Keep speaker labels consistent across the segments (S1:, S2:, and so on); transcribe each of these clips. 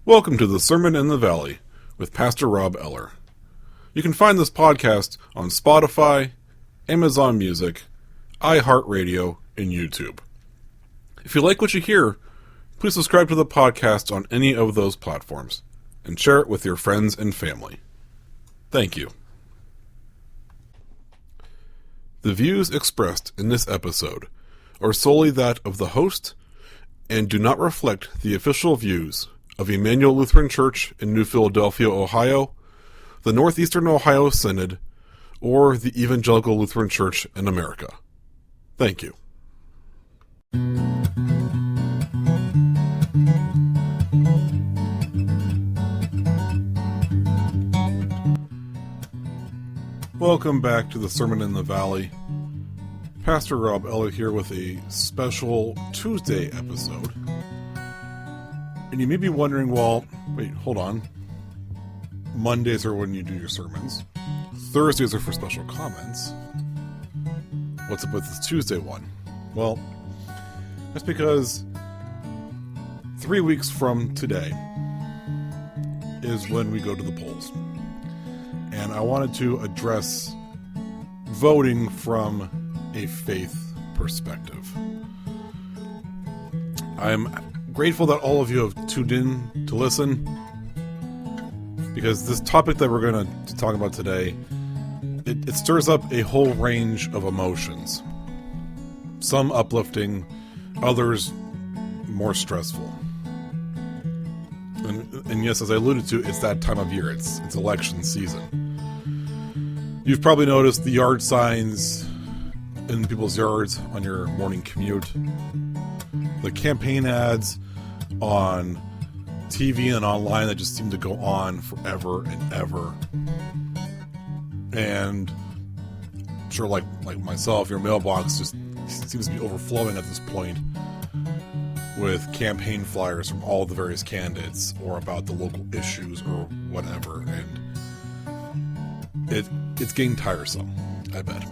S1: Welcome to the Sermon in the Valley with Pastor Rob Eller. You can find this podcast on Spotify, Amazon Music, iHeartRadio, and YouTube. If you like what you hear, please subscribe to the podcast on any of those platforms and share it with your friends and family. Thank you. The views expressed in this episode are solely that of the host and do not reflect the official views of Emmanuel Lutheran Church in New Philadelphia, Ohio, the Northeastern Ohio Synod, or the Evangelical Lutheran Church in America. Thank you. Welcome back to the Sermon in the Valley. Pastor Rob Eller here with a special Tuesday episode. And you may be wondering, well, wait, hold on. Mondays are when you do your sermons. Thursdays are for special comments. What's up with this Tuesday one? Well, that's because 3 weeks from today is when we go to the polls. And I wanted to address voting from a faith perspective. I'm grateful that all of you have tuned in to listen, because this topic that we're going to talk about today, it stirs up a whole range of emotions. Some uplifting, others more stressful. And yes, as I alluded to, it's that time of year. It's election season. You've probably noticed the yard signs in people's yards on your morning commute. The campaign ads on TV and online that just seem to go on forever and ever. And I'm sure like myself, your mailbox just seems to be overflowing at this point with campaign flyers from all the various candidates or about the local issues or whatever. And it's getting tiresome, I bet.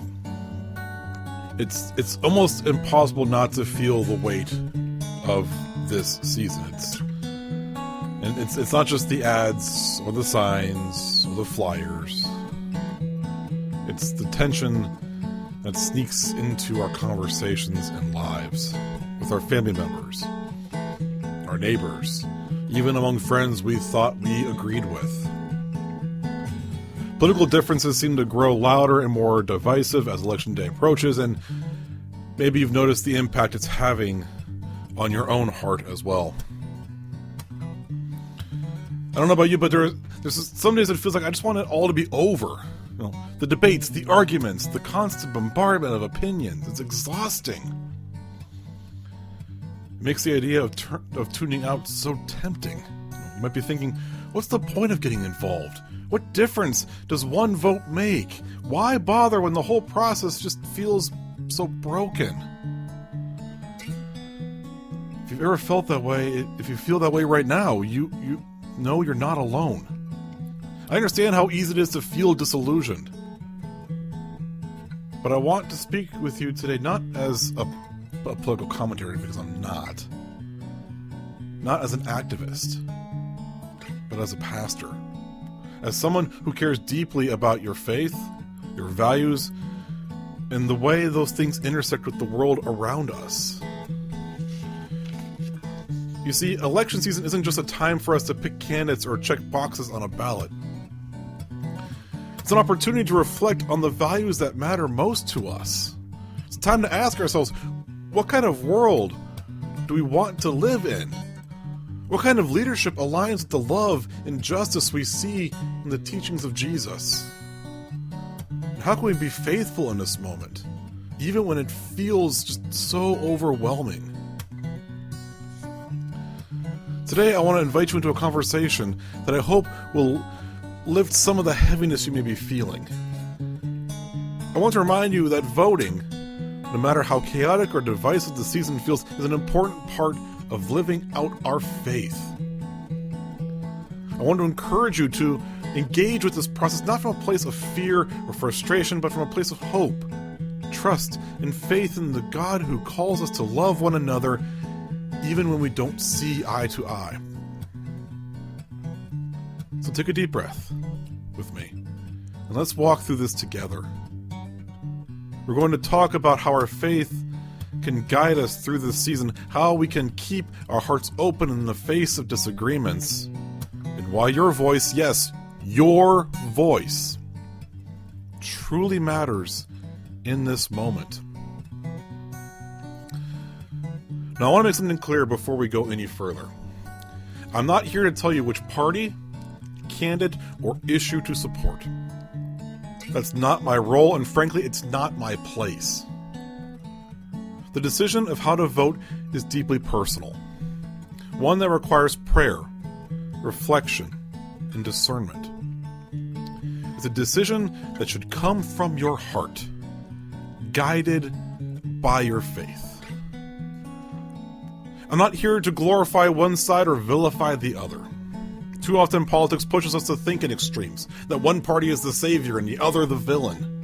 S1: It's almost impossible not to feel the weight of this season. It's not just the ads or the signs or the flyers. It's the tension that sneaks into our conversations and lives with our family members, our neighbors, even among friends we thought we agreed with. Political differences seem to grow louder and more divisive as Election Day approaches, and maybe you've noticed the impact it's having on your own heart as well. I don't know about you, but there's some days it feels like I just want it all to be over. You know, the debates, the arguments, the constant bombardment of opinions. It's exhausting. It makes the idea of tuning out so tempting. You might be thinking, what's the point of getting involved? What difference does one vote make? Why bother when the whole process just feels so broken? If you've ever felt that way, if you feel that way right now, you know you're not alone. I understand how easy it is to feel disillusioned. But I want to speak with you today not as a political commentary, because I'm not. Not as an activist, but as a pastor. As someone who cares deeply about your faith, your values, and the way those things intersect with the world around us. You see, election season isn't just a time for us to pick candidates or check boxes on a ballot. It's an opportunity to reflect on the values that matter most to us. It's time to ask ourselves, what kind of world do we want to live in? What kind of leadership aligns with the love and justice we see in the teachings of Jesus? And how can we be faithful in this moment, even when it feels just so overwhelming? Today, I want to invite you into a conversation that I hope will lift some of the heaviness you may be feeling. I want to remind you that voting, no matter how chaotic or divisive the season feels, is an important part of living out our faith. I want to encourage you to engage with this process not from a place of fear or frustration, but from a place of hope, trust, and faith in the God who calls us to love one another even when we don't see eye to eye. So take a deep breath with me, and let's walk through this together. We're going to talk about how our faith can guide us through this season, how we can keep our hearts open in the face of disagreements, and why your voice, yes, your voice, truly matters in this moment. Now, I want to make something clear before we go any further. I'm not here to tell you which party, candidate, or issue to support. That's not my role, and frankly, it's not my place. The decision of how to vote is deeply personal, one that requires prayer, reflection, and discernment. It's a decision that should come from your heart, guided by your faith. I'm not here to glorify one side or vilify the other. Too often politics pushes us to think in extremes, that one party is the savior and the other the villain.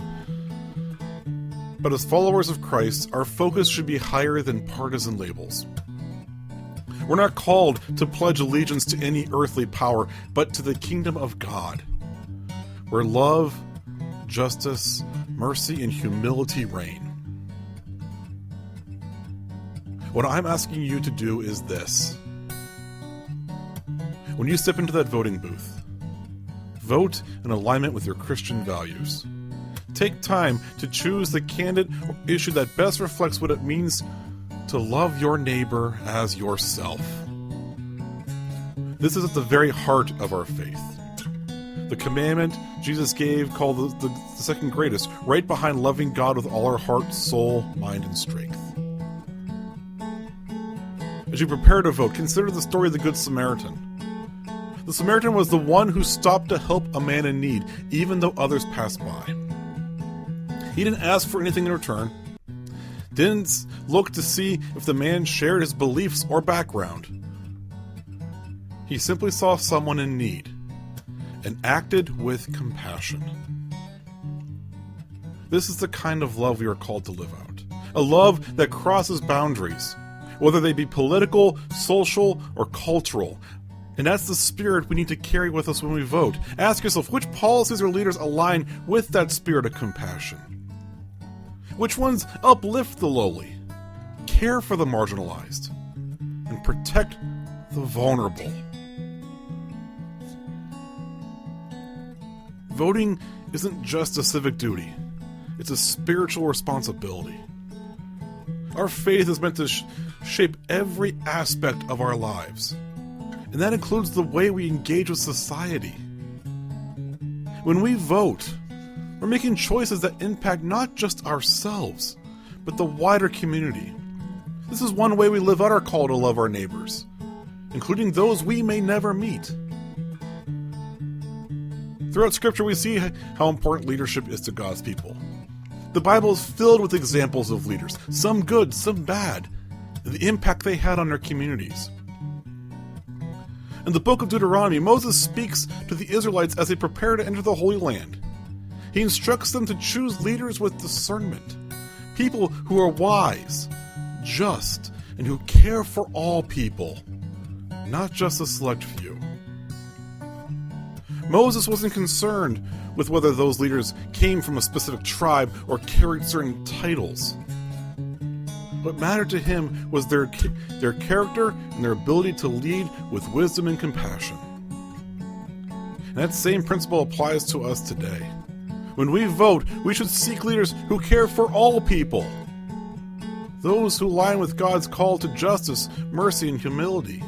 S1: But as followers of Christ, our focus should be higher than partisan labels. We're not called to pledge allegiance to any earthly power, but to the kingdom of God, where love, justice, mercy, and humility reign. What I'm asking you to do is this. When you step into that voting booth, vote in alignment with your Christian values. Take time to choose the candidate or issue that best reflects what it means to love your neighbor as yourself. This is at the very heart of our faith. The commandment Jesus gave, called the second greatest, right behind loving God with all our heart, soul, mind, and strength. As you prepare to vote, consider the story of the Good Samaritan. The Samaritan was the one who stopped to help a man in need, even though others passed by. He didn't ask for anything in return, didn't look to see if the man shared his beliefs or background. He simply saw someone in need and acted with compassion. This is the kind of love we are called to live out. A love that crosses boundaries, whether they be political, social, or cultural. And that's the spirit we need to carry with us when we vote. Ask yourself, which policies or leaders align with that spirit of compassion? Which ones uplift the lowly, care for the marginalized, and protect the vulnerable? Voting isn't just a civic duty, it's a spiritual responsibility. Our faith is meant to shape every aspect of our lives, and that includes the way we engage with society. When we vote, we're making choices that impact not just ourselves, but the wider community. This is one way we live out our call to love our neighbors, including those we may never meet. Throughout Scripture, we see how important leadership is to God's people. The Bible is filled with examples of leaders, some good, some bad, and the impact they had on their communities. In the book of Deuteronomy, Moses speaks to the Israelites as they prepare to enter the Holy Land. He instructs them to choose leaders with discernment, people who are wise, just, and who care for all people, not just a select few. Moses wasn't concerned with whether those leaders came from a specific tribe or carried certain titles. What mattered to him was their character and their ability to lead with wisdom and compassion. And that same principle applies to us today. When we vote, we should seek leaders who care for all people, those who align with God's call to justice, mercy, and humility.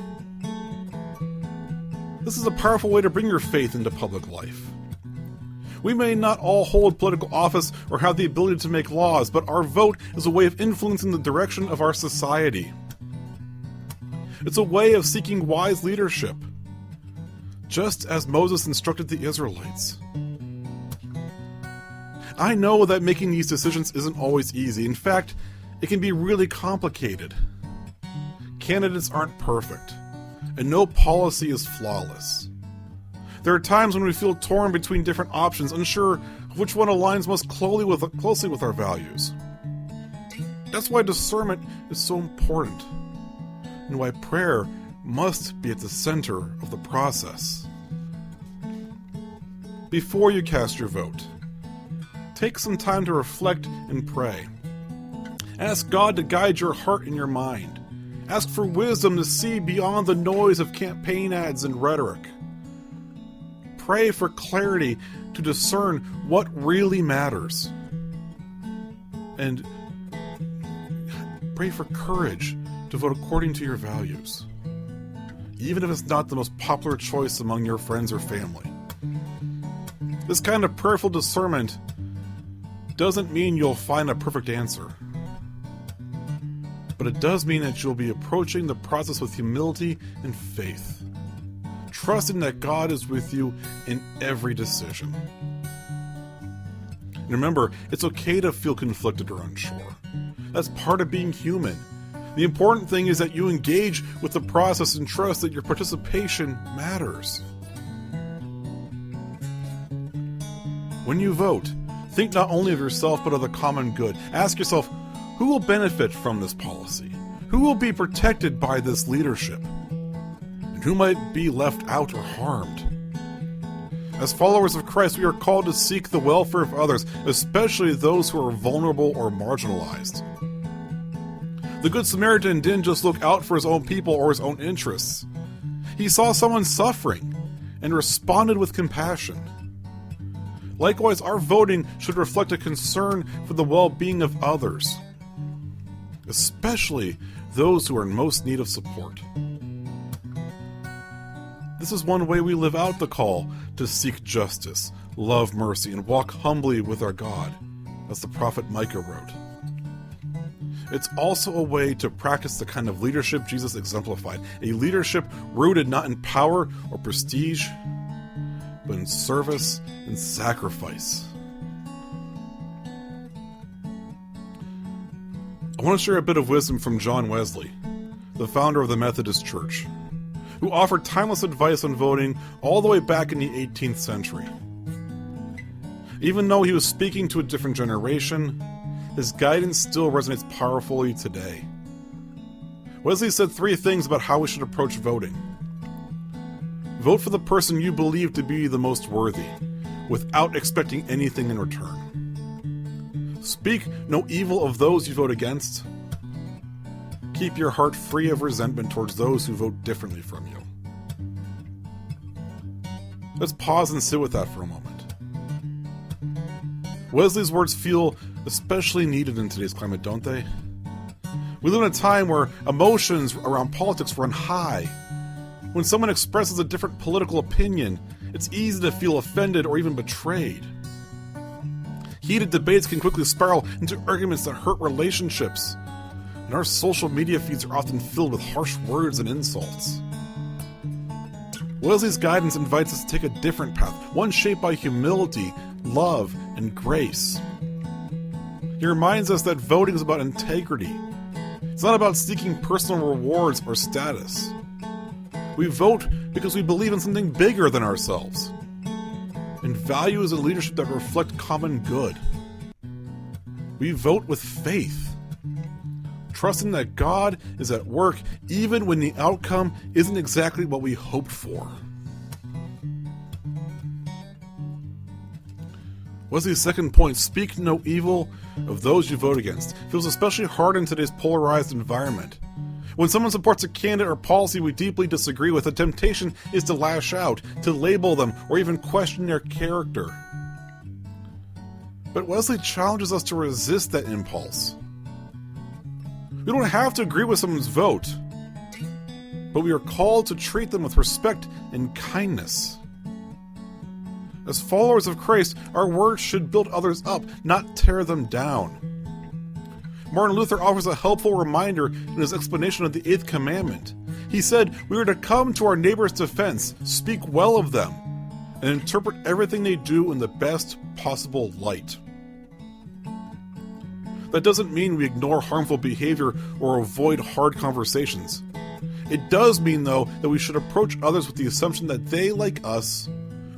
S1: This is a powerful way to bring your faith into public life. We may not all hold political office or have the ability to make laws, but our vote is a way of influencing the direction of our society. It's a way of seeking wise leadership, just as Moses instructed the Israelites. I know that making these decisions isn't always easy. In fact, it can be really complicated. Candidates aren't perfect, and no policy is flawless. There are times when we feel torn between different options, unsure which one aligns most closely with our values. That's why discernment is so important, and why prayer must be at the center of the process. before you cast your vote. Take some time to reflect and pray. Ask God to guide your heart and your mind. Ask for wisdom to see beyond the noise of campaign ads and rhetoric. Pray for clarity to discern what really matters. And pray for courage to vote according to your values, even if it's not the most popular choice among your friends or family. This kind of prayerful discernment doesn't mean you'll find a perfect answer, but it does mean that you'll be approaching the process with humility and faith, trusting that God is with you in every decision. And remember, it's okay to feel conflicted or unsure. That's part of being human. The important thing is that you engage with the process and trust that your participation matters. When you vote, think not only of yourself but of the common good. Ask yourself, who will benefit from this policy? Who will be protected by this leadership? And who might be left out or harmed? As followers of Christ, we are called to seek the welfare of others, especially those who are vulnerable or marginalized. The Good Samaritan didn't just look out for his own people or his own interests. He saw someone suffering and responded with compassion. Likewise, our voting should reflect a concern for the well-being of others, especially those who are in most need of support. This is one way we live out the call to seek justice, love mercy, and walk humbly with our God, as the prophet Micah wrote. It's also a way to practice the kind of leadership Jesus exemplified, a leadership rooted not in power or prestige, but in service and sacrifice. I want to share a bit of wisdom from John Wesley, the founder of the Methodist Church, who offered timeless advice on voting all the way back in the 18th century. Even though he was speaking to a different generation, his guidance still resonates powerfully today. Wesley said 3 things about how we should approach voting. Vote for the person you believe to be the most worthy, without expecting anything in return. Speak no evil of those you vote against. Keep your heart free of resentment towards those who vote differently from you. Let's pause and sit with that for a moment. Wesley's words feel especially needed in today's climate, don't they? We live in a time where emotions around politics run high. When someone expresses a different political opinion, it's easy to feel offended or even betrayed. Heated debates can quickly spiral into arguments that hurt relationships, and our social media feeds are often filled with harsh words and insults. Wesley's guidance invites us to take a different path, one shaped by humility, love, and grace. He reminds us that voting is about integrity. It's not about seeking personal rewards or status. We vote because we believe in something bigger than ourselves, and values and leadership that reflect common good. We vote with faith, trusting that God is at work even when the outcome isn't exactly what we hoped for. Wesley's second point, speak no evil of those you vote against, feels especially hard in today's polarized environment. When someone supports a candidate or policy we deeply disagree with, the temptation is to lash out, to label them, or even question their character. But Wesley challenges us to resist that impulse. We don't have to agree with someone's vote, but we are called to treat them with respect and kindness. As followers of Christ, our words should build others up, not tear them down. Martin Luther offers a helpful reminder in his explanation of the 8th commandment. He said, we are to come to our neighbor's defense, speak well of them, and interpret everything they do in the best possible light. That doesn't mean we ignore harmful behavior or avoid hard conversations. It does mean, though, that we should approach others with the assumption that they, like us,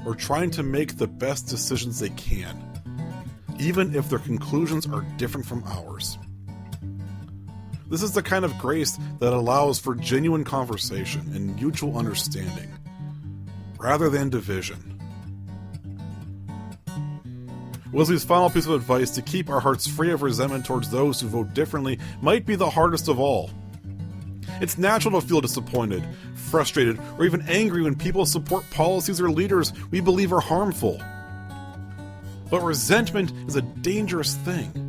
S1: are trying to make the best decisions they can, even if their conclusions are different from ours. This is the kind of grace that allows for genuine conversation and mutual understanding, rather than division. Wesley's final piece of advice to keep our hearts free of resentment towards those who vote differently might be the hardest of all. It's natural to feel disappointed, frustrated, or even angry when people support policies or leaders we believe are harmful. But resentment is a dangerous thing.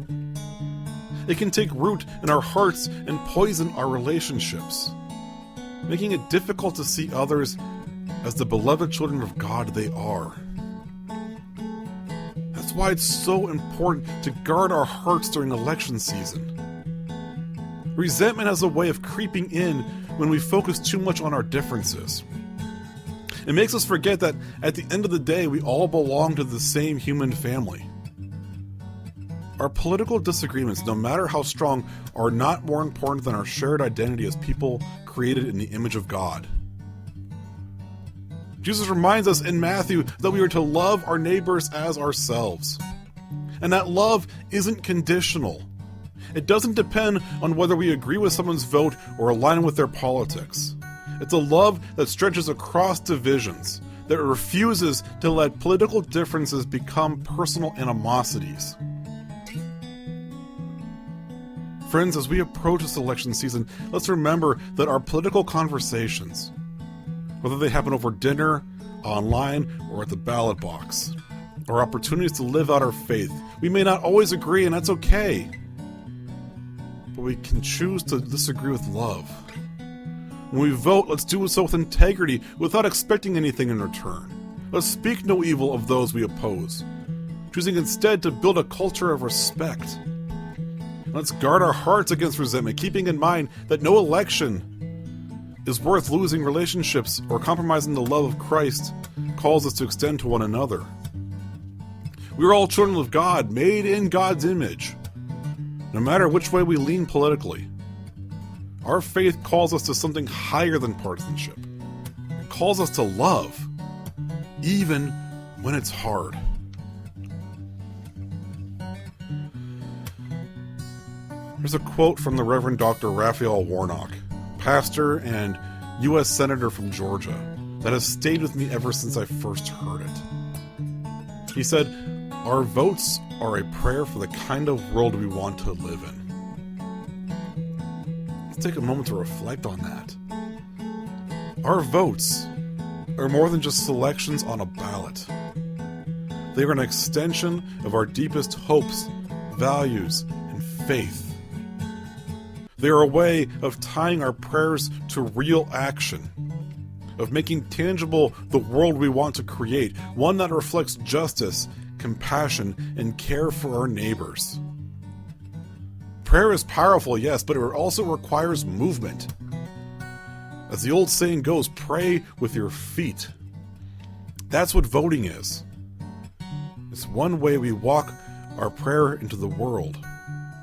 S1: It can take root in our hearts and poison our relationships, making it difficult to see others as the beloved children of God they are. That's why it's so important to guard our hearts during election season. Resentment has a way of creeping in when we focus too much on our differences. It makes us forget that at the end of the day, we all belong to the same human family. Our political disagreements, no matter how strong, are not more important than our shared identity as people created in the image of God. Jesus reminds us in Matthew that we are to love our neighbors as ourselves. And that love isn't conditional. It doesn't depend on whether we agree with someone's vote or align with their politics. It's a love that stretches across divisions, that refuses to let political differences become personal animosities. Friends, as we approach this election season, let's remember that our political conversations, whether they happen over dinner, online, or at the ballot box, are opportunities to live out our faith. We may not always agree, and that's okay. But we can choose to disagree with love. When we vote, let's do so with integrity, without expecting anything in return. Let's speak no evil of those we oppose, choosing instead to build a culture of respect. Let's guard our hearts against resentment, keeping in mind that no election is worth losing relationships or compromising the love of Christ calls us to extend to one another. We are all children of God, made in God's image. No matter which way we lean politically, our faith calls us to something higher than partisanship. It calls us to love, even when it's hard. There's a quote from the Reverend Dr. Raphael Warnock, pastor and U.S. Senator from Georgia, that has stayed with me ever since I first heard it. He said, "Our votes are a prayer for the kind of world we want to live in." Let's take a moment to reflect on that. Our votes are more than just selections on a ballot. They are an extension of our deepest hopes, values, and faith. They are a way of tying our prayers to real action, of making tangible the world we want to create, one that reflects justice, compassion, and care for our neighbors. Prayer is powerful, yes, but it also requires movement. As the old saying goes, pray with your feet. That's what voting is. It's one way we walk our prayer into the world,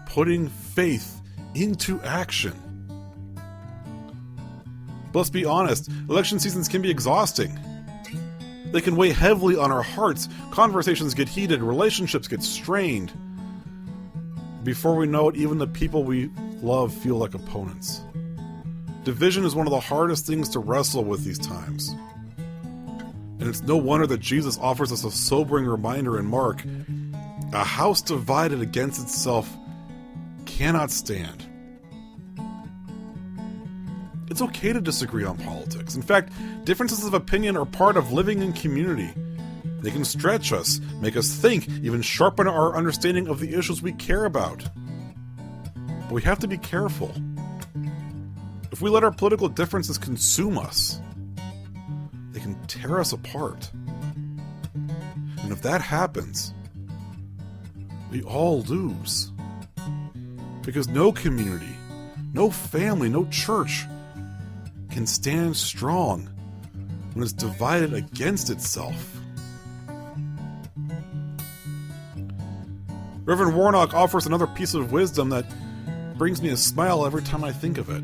S1: putting faith into action. But let's be honest, election seasons can be exhausting. They can weigh heavily on our hearts. Conversations get heated, relationships get strained. Before we know it, even the people we love feel like opponents. Division is one of the hardest things to wrestle with these times. And it's no wonder that Jesus offers us a sobering reminder in Mark: a house divided against itself cannot stand. It's okay to disagree on politics. In fact, differences of opinion are part of living in community. They can stretch us, make us think, even sharpen our understanding of the issues we care about. But we have to be careful. If we let our political differences consume us, they can tear us apart. And if that happens, we all lose. Because no community, no family, no church can stand strong when it's divided against itself. Reverend Warnock offers another piece of wisdom that brings me a smile every time I think of it.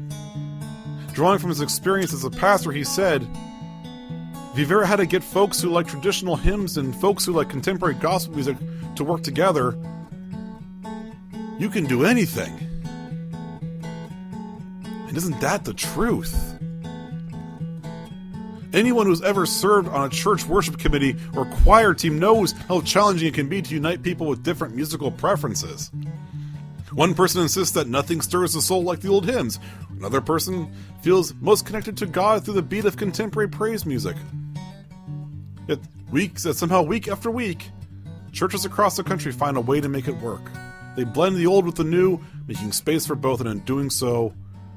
S1: Drawing from his experience as a pastor, he said, "If you've ever had to get folks who like traditional hymns and folks who like contemporary gospel music to work together, you can do anything." And isn't that the truth? Anyone who's ever served on a church worship committee or choir team knows how challenging it can be to unite people with different musical preferences. One person insists that nothing stirs the soul like the old hymns. Another person feels most connected to God through the beat of contemporary praise music. Yet somehow week after week, churches across the country find a way to make it work. They blend the old with the new, making space for both, and in doing so,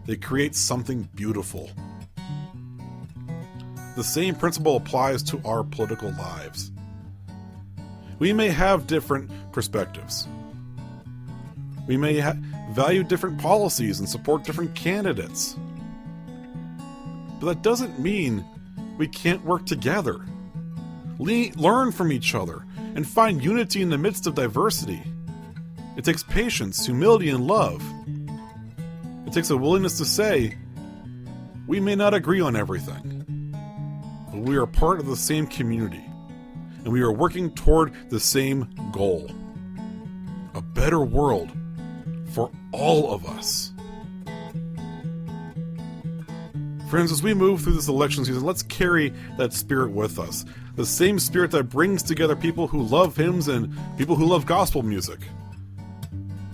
S1: they create something beautiful. The same principle applies to our political lives. We may have different perspectives. We may value different policies and support different candidates. But that doesn't mean we can't work together. Learn from each other and find unity in the midst of diversity. It takes patience, humility, and love. It takes a willingness to say, we may not agree on everything, but we are part of the same community, and we are working toward the same goal. A better world for all of us. Friends, as we move through this election season, let's carry that spirit with us. The same spirit that brings together people who love hymns and people who love gospel music.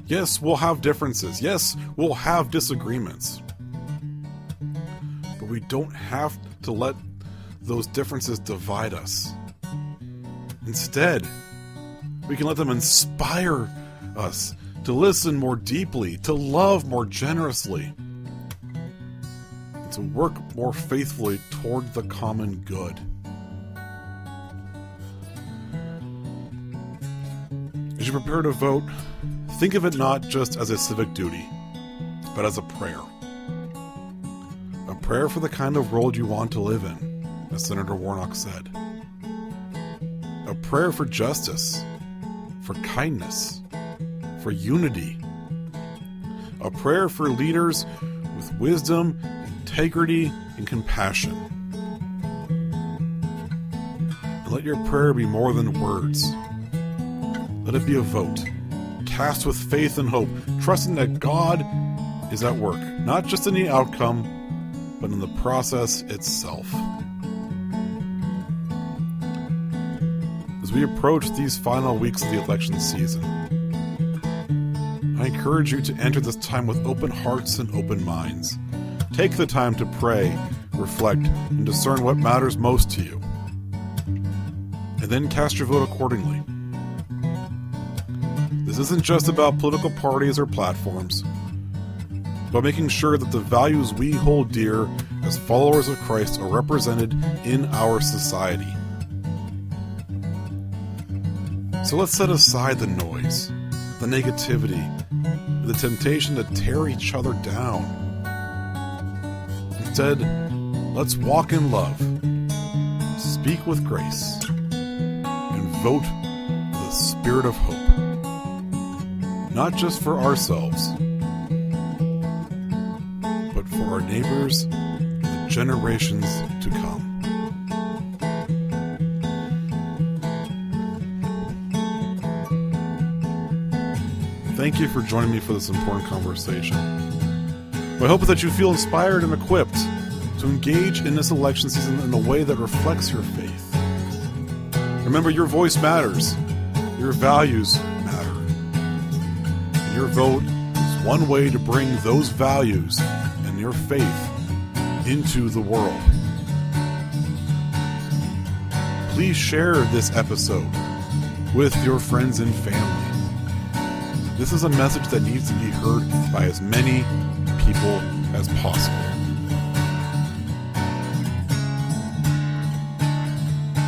S1: Yes, we'll have differences. Yes, we'll have disagreements. But we don't have to let those differences divide us. Instead, we can let them inspire us to listen more deeply, to love more generously, and to work more faithfully toward the common good. As you prepare to vote, think of it not just as a civic duty, but as a prayer. A prayer for the kind of world you want to live in, as Senator Warnock said. A prayer for justice, for kindness, for unity. A prayer for leaders with wisdom, integrity, and compassion. And let your prayer be more than words. Let it be a vote, cast with faith and hope, trusting that God is at work, not just in the outcome, but in the process itself. As we approach these final weeks of the election season, I encourage you to enter this time with open hearts and open minds. Take the time to pray, reflect, and discern what matters most to you. And then cast your vote accordingly. This isn't just about political parties or platforms, but making sure that the values we hold dear as followers of Christ are represented in our society. So let's set aside the noise, the negativity, the temptation to tear each other down. Instead, let's walk in love, speak with grace, and vote with a spirit of hope. Not just for ourselves, but for our neighbors and the generations to come. Thank you for joining me for this important conversation. My hope is that you feel inspired and equipped to engage in this election season in a way that reflects your faith. Remember, your voice matters. Your values matter. And your vote is one way to bring those values and your faith into the world. Please share this episode with your friends and family. This is a message that needs to be heard by as many people as possible.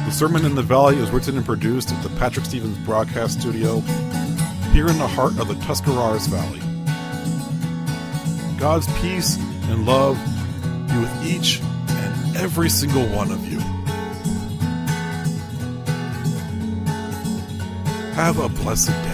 S1: The Sermon in the Valley is written and produced at the Patrick Stevens Broadcast Studio, here in the heart of the Tuscarawas Valley. God's peace and love be with each and every single one of you. Have a blessed day.